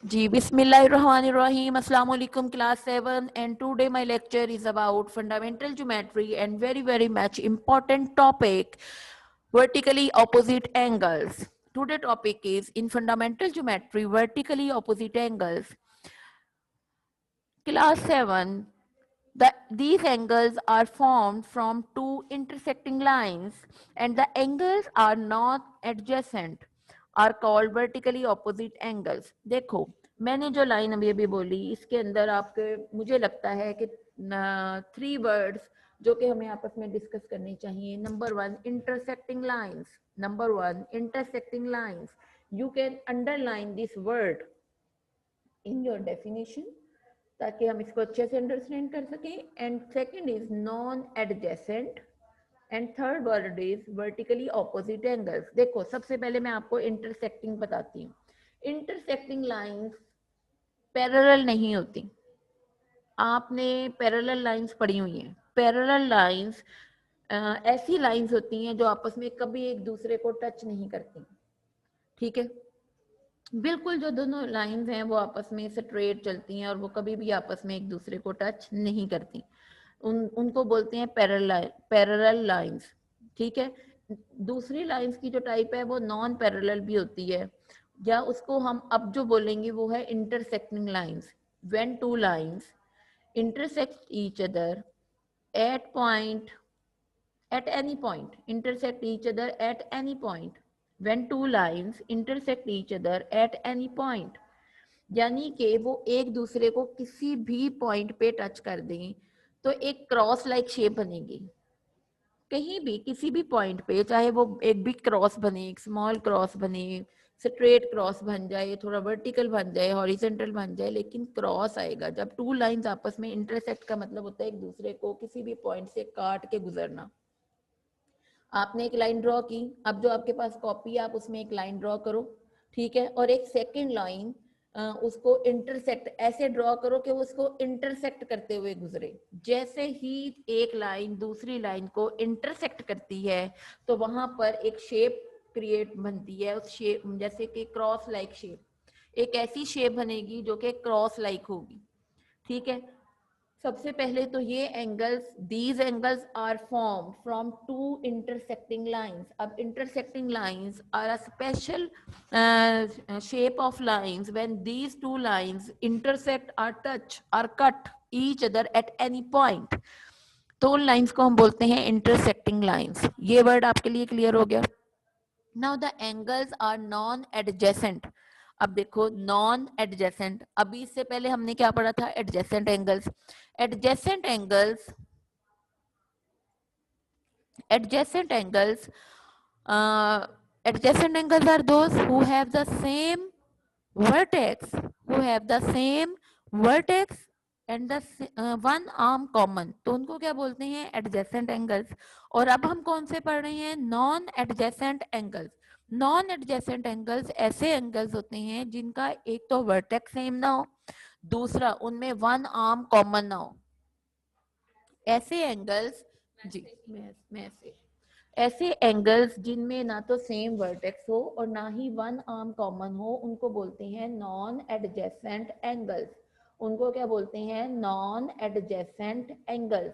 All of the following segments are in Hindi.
जी बिस्मिल्लाहिर्रहमानिर्रहीम अस्सलाम वालेकुम class 7 and today my lecture is about fundamental geometry and very much important topic vertically opposite angles. Today topic is in fundamental geometry vertically opposite angles. Class 7 these angles are formed from two intersecting lines and the angles are not adjacent are called vertically opposite angles. देखो मैंने जो लाइन अभी अभी बोली इसके अंदर आपके मुझे लगता है कि 3 वर्ड्स जो कि हमें आपस में डिस्कस करनी चाहिए. Number 1 intersecting lines. Number 1 intersecting lines. You can underline this word in your definition ताकि हम इसको अच्छे से अंडरस्टैंड कर सकें. And second is non adjacent and third word is vertically opposite angles. देखो सबसे पहले मैं आपको इंटरसेक्टिंग बताती हूँ. इंटरसेक्टिंग लाइंस पैरेलल नहीं होती. आपने पैरेलल लाइंस पढ़ी हुई हैं. पैरेलल लाइंस ऐसी लाइंस होती हैं जो आपस में कभी एक दूसरे को टच नहीं करती. ठीक है. बिल्कुल जो दोनों लाइंस हैं वो आपस में स्ट्रेट चलती हैं और वो कभी भी आपस में एक दूसरे को टच नहीं करती. उनको बोलते हैं पैरेलल लाइंस. ठीक है. दूसरी लाइंस की जो टाइप है वो नॉन पैरेलल भी होती है या उसको हम अब जो बोलेंगे वो है intersecting lines. When two lines intersect each other at point at any point intersect each other at any point when two lines intersect each other at any point यानी कि वो एक दूसरे को किसी भी पॉइंट पे टच कर दें तो एक क्रॉस लाइक शेप बनेगी. कहीं भी किसी भी पॉइंट पे चाहे वो एक बिग क्रॉस बने, एक स्मॉल क्रॉस बने, स्ट्रेट क्रॉस बन जाए, थोड़ा वर्टिकल बन जाए, हॉरिजेंटल बन जाए, लेकिन क्रॉस आएगा. जब टू लाइंस आपस में इंटरसेक्ट का मतलब होता है एक दूसरे को किसी भी पॉइंट से काट के गुजरना. आपने एक लाइन ड्रॉ की. अब जो आपके पास कॉपी है आप उसमें एक लाइन ड्रॉ करो. ठीक है. और एक सेकंड लाइन उसको इंटरसेक्ट ऐसे ड्रॉ करो कि उसको इंटरसेक्ट करते हुए गुजरे. जैसे ही एक लाइन दूसरी लाइन को इंटरसेक्ट करती है तो वहां पर एक शेप क्रिएट बनती है. उस शेप जैसे कि क्रॉस लाइक शेप, एक ऐसी शेप बनेगी जो कि क्रॉस लाइक होगी. ठीक है. सबसे पहले तो ये angles these angles are form from two intersecting lines. अब intersecting lines are a special shape of lines when these two lines intersect or touch or cut each other at any point. तो उन लाइंस को हम बोलते हैं इंटरसेक्टिंग लाइंस. ये वर्ड आपके लिए क्लियर हो गया. Now the angles are non adjacent. अब देखो नॉन एडजेसेंट, अभी इससे पहले हमने क्या पढ़ा था? Adjacent angles. adjacent angles adjacent angles uh, adjacent angles are those who have the same vertex and the one arm common. तो उनको क्या बोलते हैं? adjacent angles. और अब हम कौन से पढ़ रहे हैं? non adjacent angles. Non adjacent angles ऐसे एंगल्स होते हैं जिनका एक तो वर्टेक्स सेम ना हो, दूसरा उनमें वन आर्म कॉमन ना हो. ऐसे एंगल्स जी मैं से ऐसे एंगल्स जिनमें ना तो सेम वर्टेक्स हो और ना ही वन आर्म कॉमन हो उनको बोलते हैं नॉन एडजेसेंट एंगल्स. उनको क्या बोलते हैं? Non adjacent angles.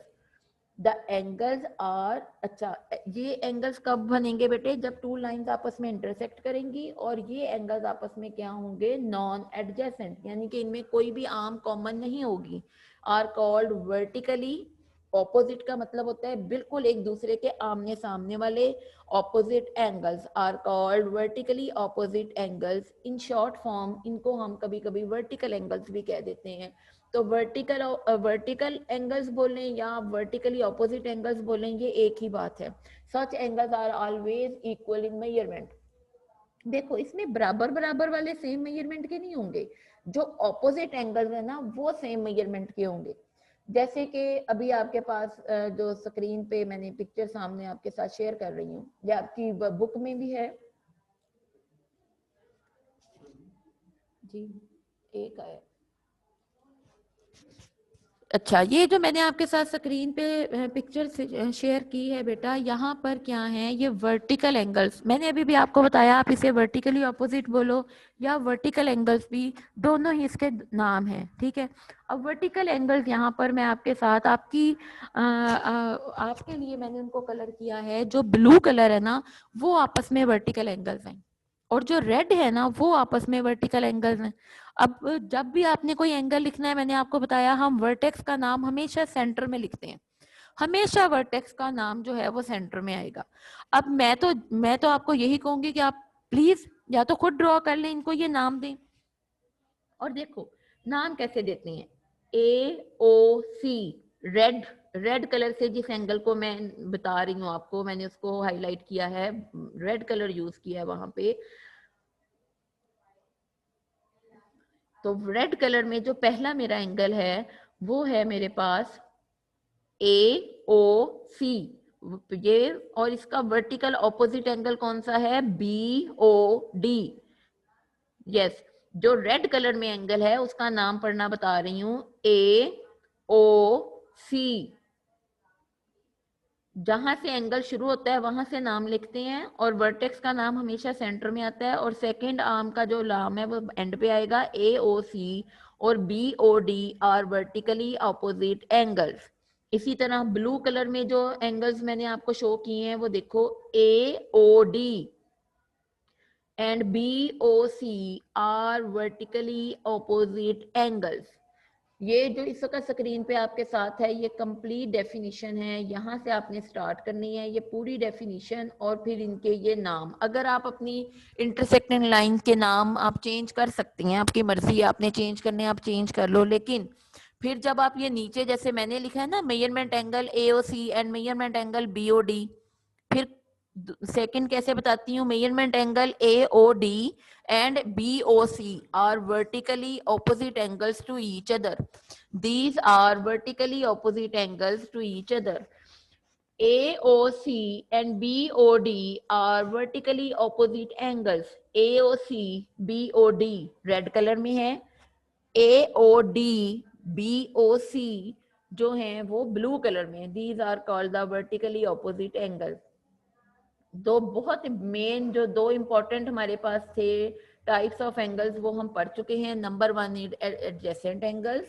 The angles are. अच्छा, ये एंगल्स कब बनेंगे बेटे? जब टू लाइंस आपस में इंटरसेक्ट करेंगी और ये एंगल्स आपस में क्या होंगे? नॉन एडजेसेंट, यानी कि इनमें कोई भी आर्म कॉमन नहीं होगी. आर कॉल्ड वर्टिकली ऑपोजिट का मतलब होता है बिल्कुल एक दूसरे के आमने सामने वाले. Opposite angles are called vertically opposite angles. In short form इनको हम कभी कभी वर्टिकल एंगल्स भी कह देते हैं. तो वर्टिकल एंगल्स बोलें या वर्टिकली ऑपोजिट एंगल्स बोलें, ये एक ही बात है. Such angles are always equal in measurement. देखो इसमें बराबर बराबर वाले सेम मेजरमेंट के नहीं होंगे. जो ऑपोजिट एंगल्स है ना वो सेम मेजरमेंट के होंगे. जैसे कि अभी आपके पास जो स्क्रीन पे मैंने पिक्चर सामने आपके साथ शेयर कर रही हूँ, या आपकी बुक में भी है जी. एक है अच्छा, ये जो मैंने आपके साथ स्क्रीन पे पिक्चर शेयर की है बेटा, यहाँ पर क्या है, ये वर्टिकल एंगल्स मैंने अभी भी आपको बताया, आप इसे वर्टिकली ऑपोजिट बोलो या वर्टिकल एंगल्स भी, दोनों ही इसके नाम हैं, ठीक है। अब वर्टिकल एंगल्स यहाँ पर मैं आपके साथ आपके लिए मैंने उनको कलर किया है, जो ब्लू कलर है ना वो आपस में वर्टिकल एंगल्स हैं, और जो रेड है ना वो आपस में वर्टिकल एंगल्स हैं। अब जब भी आपने कोई एंगल लिखना है, मैंने आपको बताया हम वर्टेक्स का नाम हमेशा सेंटर में लिखते हैं, हमेशा वर्टेक्स का नाम जो है वो सेंटर में आएगा। अब मैं तो आपको यही कहूंगी कि आप प्लीज या तो खुद ड्रॉ कर लें, इनको ये नाम दें, और देखो नाम कैसे देते हैं, AOC, रेड, रेड कलर से जिस एंगल को मैं बता रही हूँ आपको, मैंने उसको हाईलाइट किया है, रेड कलर यूज किया है वहां पे। तो रेड कलर में जो पहला मेरा एंगल है वो है मेरे पास AOC, ये, और इसका वर्टिकल ऑपोजिट एंगल कौन सा है, BOD। यस, जो रेड कलर में एंगल है उसका नाम पढ़ना बता रही हूं, AOC। जहां से एंगल शुरू होता है वहां से नाम लिखते हैं, और वर्टेक्स का नाम हमेशा सेंटर में आता है, और सेकंड आर्म का जो नाम है वो एंड पे आएगा। AOC और BOD are vertically opposite angles. इसी तरह ब्लू कलर में जो एंगल्स मैंने आपको शो किए हैं वो देखो, AOD and BOC are vertically opposite angles. ये जो इस वक्त स्क्रीन पे आपके साथ है ये कंप्लीट डेफिनेशन है, यहाँ से आपने स्टार्ट करनी है ये पूरी डेफिनेशन, और फिर इनके ये नाम, अगर आप अपनी इंटरसेक्टिंग लाइन के नाम आप चेंज कर सकती हैं, आपकी मर्जी है, आपने चेंज करने आप चेंज कर लो, लेकिन फिर जब आप ये नीचे जैसे मैंने लिखा है ना, measurement angle AOC and measurement angle BOD, फिर सेकंड कैसे बताती हूँ, measurement angle AOD and BOC are vertically opposite angles to each other. These are vertically opposite angles to each other. AOC and BOD are vertically opposite angles. AOC, BOD red colour में है, AOD, BOC जो है वो ब्लू कलर में। These are called the vertically opposite angles. दो बहुत मेन जो दो इंपॉर्टेंट हमारे पास थे टाइप्स ऑफ एंगल्स वो हम पढ़ चुके हैं। Number one adjacent angles,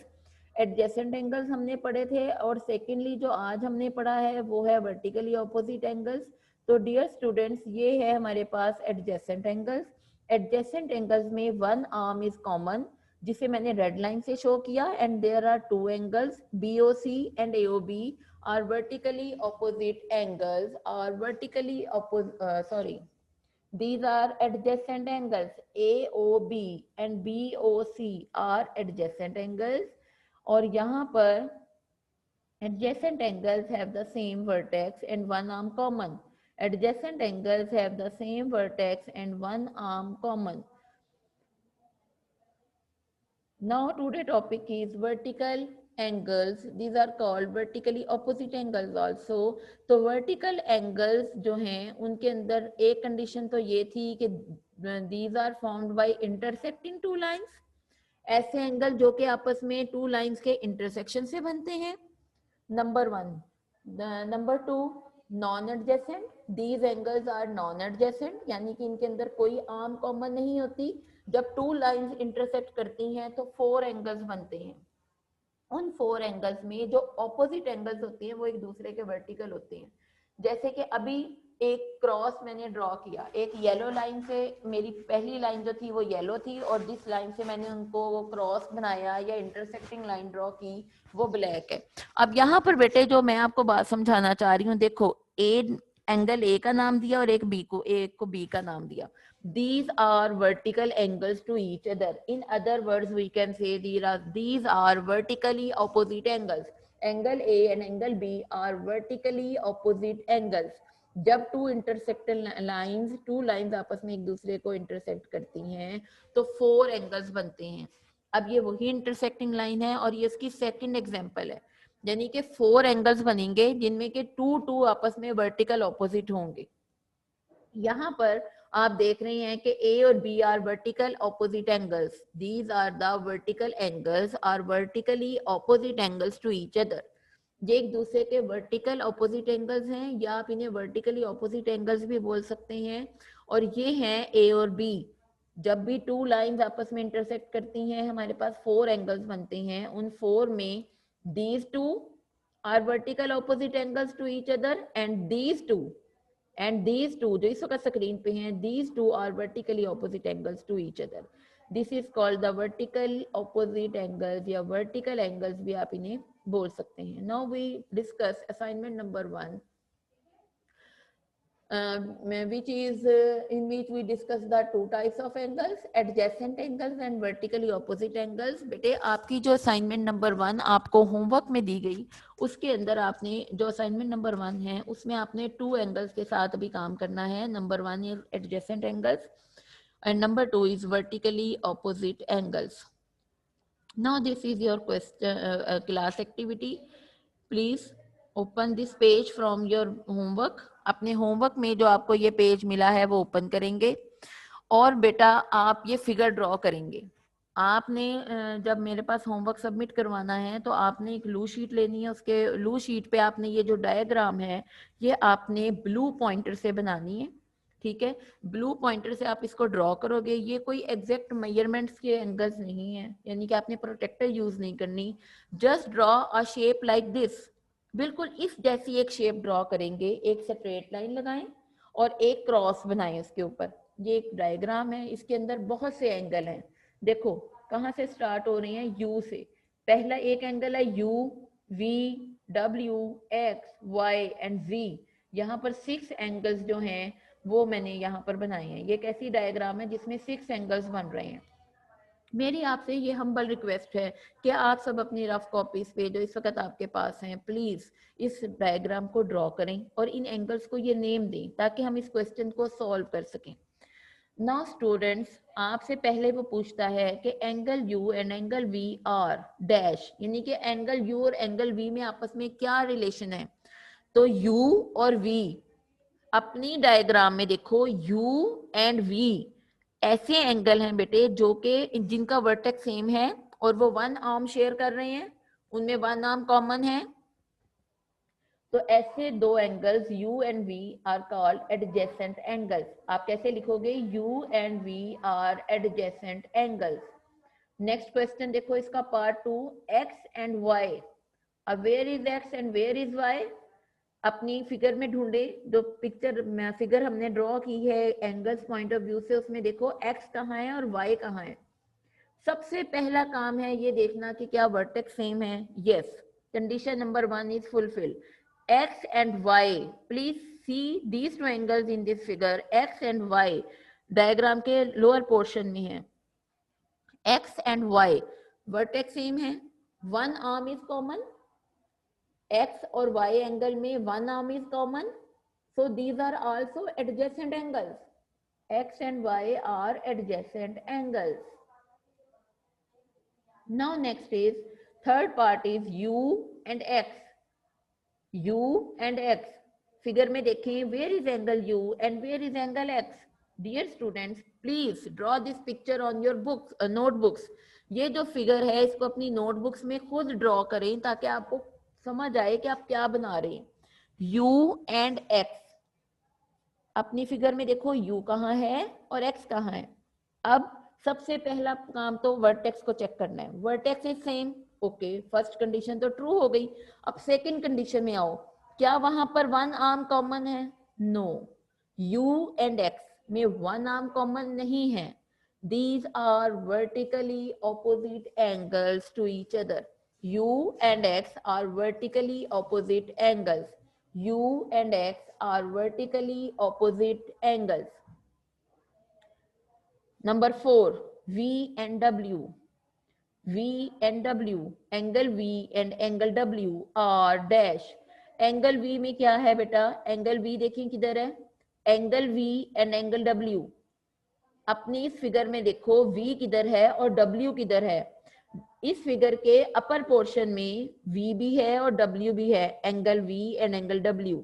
adjacent angles हमने पढ़े थे, और सेकेंडली जो आज हमने पढ़ा है वो है वर्टिकली ऑपोजिट एंगल्स। तो डियर स्टूडेंट्स ये है हमारे पास एडजेसेंट एंगल्स। एडजेसेंट एंगल्स में वन आर्म इज कॉमन जिसे मैंने रेड लाइन से शो किया, and there are two angles BOC and AOB are vertically opposite angles, are vertically these are adjacent angles. AOB and BOC are adjacent angles, और यहाँ पर adjacent angles have the same vertex and one arm common. Adjacent angles have the same vertex and one arm common. Now today topic is vertical angles. These are called vertically opposite angles also. तो vertical angles जो हैं उनके अंदर एक कंडीशन तो ये थी कि these are formed by intersecting two lines. ऐसे एंगल जो कि आपस में टू लाइंस के इंटरसेक्शन से बनते हैं, number one. Number two, non adjacent, these angles are non adjacent, यानी कि इनके अंदर कोई आर्म कॉमन नहीं होती। जब टू लाइंस इंटरसेक्ट करती हैं तो फोर एंगल्स बनते हैं। उन फोर एंगल्स में जो ऑपोजिट एंगल्स होती हैं वो एक दूसरे के वर्टिकल होते हैं। जैसे कि अभी एक क्रॉस मैंने ड्रॉ किया, एक येलो लाइन से, मेरी पहली लाइन जो थी वो येलो थी, और जिस लाइन से मैंने उनको वो क्रॉस बनाया या इंटरसेक्टिंग लाइन ड्रॉ की वो ब्लैक है। अब यहाँ पर बेटे जो मैं आपको बात समझाना चाह रही हूँ, देखो एंगल A का नाम दिया और एक B का नाम दिया। These are vertical angles to each other. In other words, we can say these are vertically opposite angles. Angle A and angle B are vertically opposite angles. जब two intersecting lines, two lines आपस में एक दूसरे को इंटरसेक्ट करती हैं तो फोर एंगल्स बनते हैं। अब ये वही इंटरसेक्टिंग लाइन है और ये इसकी सेकंड एग्जांपल है, यानी कि फोर एंगल्स बनेंगे जिनमें के टू आपस में वर्टिकल ऑपोजिट होंगे। यहाँ पर आप देख रहे हैं कि ए और B are vertical opposite angles, these are the vertical angles are vertically opposite angles to each other. ये एक दूसरे के वर्टिकल ऑपोजिट एंगल्स हैं, या आप इन्हें वर्टिकली ऑपोजिट एंगल्स भी बोल सकते हैं। और ये हैं ए और बी। जब भी टू लाइंस आपस में इंटरसेक्ट करती हैं हमारे पास 4 एंगल्स बनते हैं। उन 4 में these two are vertical opposite angles to each other and these two जो इस वक्त स्क्रीन पे हैं, these two are vertically opposite angles to each other. This is called the vertical opposite angles या vertical angles भी आप इन्हें बोल सकते हैं। Now we discuss assignment number 1, which is in which we discuss the two types of angles, adjacent angles and vertically opposite angles। बेटे आपकी जो असाइनमेंट नंबर 1 आपको होमवर्क में दी गई, उसके अंदर आपने जो असाइनमेंट नंबर 1 है उसमें आपने 2 एंगल्स के साथ भी काम करना है। Number 1 is adjacent angles and number 2 is vertically opposite angles. Now this is your question class activity. Please open this page from your homework. अपने होमवर्क में जो आपको ये पेज मिला है वो ओपन करेंगे और बेटा आप ये फिगर ड्रॉ करेंगे। आपने जब मेरे पास होमवर्क सबमिट करवाना है तो आपने एक लू शीट लेनी है, उसके लू शीट पे आपने ये जो डायग्राम है ये आपने ब्लू पॉइंटर से बनानी है, ठीक है। ब्लू पॉइंटर से आप इसको ड्रॉ करोगे। ये कोई एग्जैक्ट मेजरमेंट्स के एंगल्स नहीं है, यानी कि आपने प्रोटेक्टर यूज नहीं करनी। Just draw a shape like this, बिल्कुल इस जैसी एक शेप ड्रॉ करेंगे। एक स्ट्रेट लाइन लगाएं और एक क्रॉस बनाएं उसके ऊपर। ये एक डायग्राम है, इसके अंदर बहुत से एंगल हैं। देखो कहाँ से स्टार्ट हो रहे हैं, यू से। पहला एक एंगल है U, V, W, X, Y and G. यहाँ पर 6 एंगल्स जो हैं वो मैंने यहाँ पर बनाए हैं। ये एक ऐसी डायग्राम है जिसमें 6 एंगल्स बन रहे हैं। मेरी आपसे ये हम्बल रिक्वेस्ट है कि आप सब अपनी रफ कॉपीज पे जो इस वक्त आपके पास हैं प्लीज इस डायग्राम को ड्रॉ करें और इन एंगल्स को ये नेम दें ताकि हम इस क्वेश्चन को सॉल्व कर सकें। नाउ स्टूडेंट्स, आपसे पहले वो पूछता है कि angle U and angle V are dash, यानी कि एंगल यू और एंगल वी में आपस में क्या रिलेशन है। तो यू और वी अपनी डायग्राम में देखो, यू एंड वी ऐसे एंगल हैं बेटे जो कि जिनका वर्टेक्स सेम है और वो 1 आर्म शेयर कर रहे हैं, उनमें 1 आर्म कॉमन है। तो ऐसे 2 angles u and v are called adjacent angles. आप कैसे लिखोगे, u and v are adjacent angles. Next question देखो इसका पार्ट 2, x एंड y। अब where is x and where is y, अपनी फिगर में ढूंढे। जो पिक्चर फिगर हमने ड्रॉ की है एंगल्स पॉइंट ऑफ व्यू से, उसमें देखो x कहाँ है और y कहाँ है। सबसे पहला काम है ये देखना कि क्या वर्टेक्स सेम है। Yes, condition number 1 is fulfil. x and y, please see these 2 angles in this figure. x and y diagram के लोअर पोर्शन में है। x and y vertex same है, 1 आर्म इज कॉमन। x और y एंगल में 1 arm is common, so these are also adjacent angles. X and y are adjacent angles. Now next is third part is u and x. u and x figure में देखें, where is angle u and where is angle x. Dear students, please draw this picture on your books, notebooks. ये जो फिगर है इसको अपनी नोटबुक्स में खुद ड्रॉ करें ताकि आपको समझ आए कि आप क्या बना रहे हैं। u and x, अपनी फिगर में देखो u कहाँ है और x कहाँ है। अब सबसे पहला काम तो वर्टेक्स को चेक करना है। Vertex is same, okay, first condition तो ट्रू हो गई। अब सेकंड कंडीशन में आओ, क्या वहां पर 1 आर्म कॉमन है? नो, u एंड x में 1 आर्म कॉमन नहीं है। These are vertically opposite angles to each other. u and x are vertically opposite angles. u and x are vertically opposite angles. Number 4, v and w. v and w, angle v and angle w are dash. Angle v में क्या है बेटा, एंगल v देखिए किधर है, angle v and angle w। अपनी इस फिगर में देखो v किधर है और w किधर है। इस फिगर के अपर पोर्शन में v भी है और w भी है, angle v and angle w।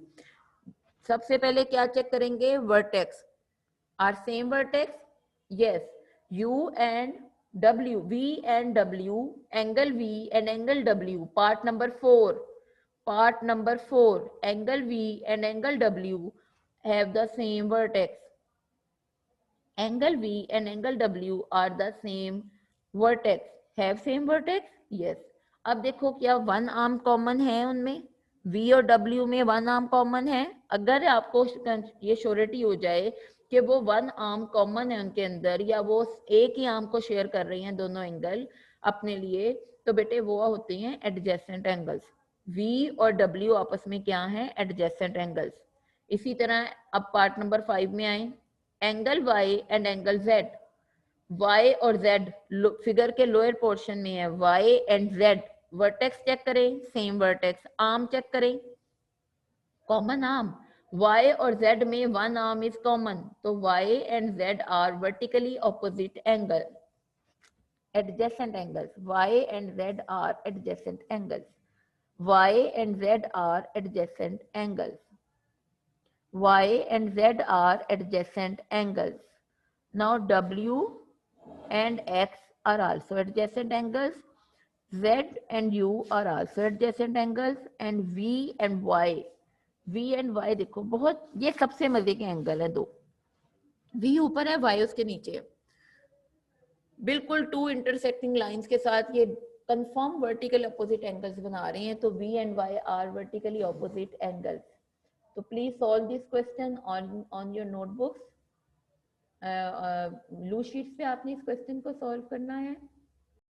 सबसे पहले क्या चेक करेंगे, vertex. are same vertex? Yes. U and W, V and W, angle V and angle W, part number 4. Part number 4, angle V and angle W have the same vertex. Angle V and angle W are the same vertex. Have same vertex? Yes. अब देखो क्या वन आर्म कॉमन है उनमें, V और W में वन आर्म कॉमन है. अगर आपको ये श्योरिटी हो जाए कि वो वन आर्म कॉमन है उनके अंदर, या वो एक ही आर्म को शेयर कर रही हैं दोनों एंगल अपने लिए, तो बेटे वो होते हैं एडजेसेंट एंगल्स. V और W आपस में क्या है? Adjacent angles. इसी तरह अब पार्ट नंबर 5 में आए, angle Y and angle Z. Y और Z फिगर के लोअर पोर्शन में है. Y and Z vertex check करें, सेम वर्टेक्स. आर्म चेक करें, कॉमन आर्म. Y और Z में वन आर्म इज कॉमन, तो Y and Z are vertically opposite angle, adjacent angles. Y and Z are adjacent angles. Y and Z are adjacent angles. Y and Z are adjacent angles. Now W and X are also adjacent angles. Z and U are also adjacent angles. And V and Y. V and Y देखो बहुत, ये सबसे मजे के एंगल है दो. V ऊपर है, Y उसके नीचे है. बिल्कुल टू इंटरसेक्टिंग लाइंस के साथ ये कंफर्म वर्टिकल अपोजिट एंगल्स बना रहे हैं. तो V and Y are vertically opposite angles. तो please solve this question on your notebooks. Blue sheets पे आपने इस क्वेश्चन को सॉल्व करना है.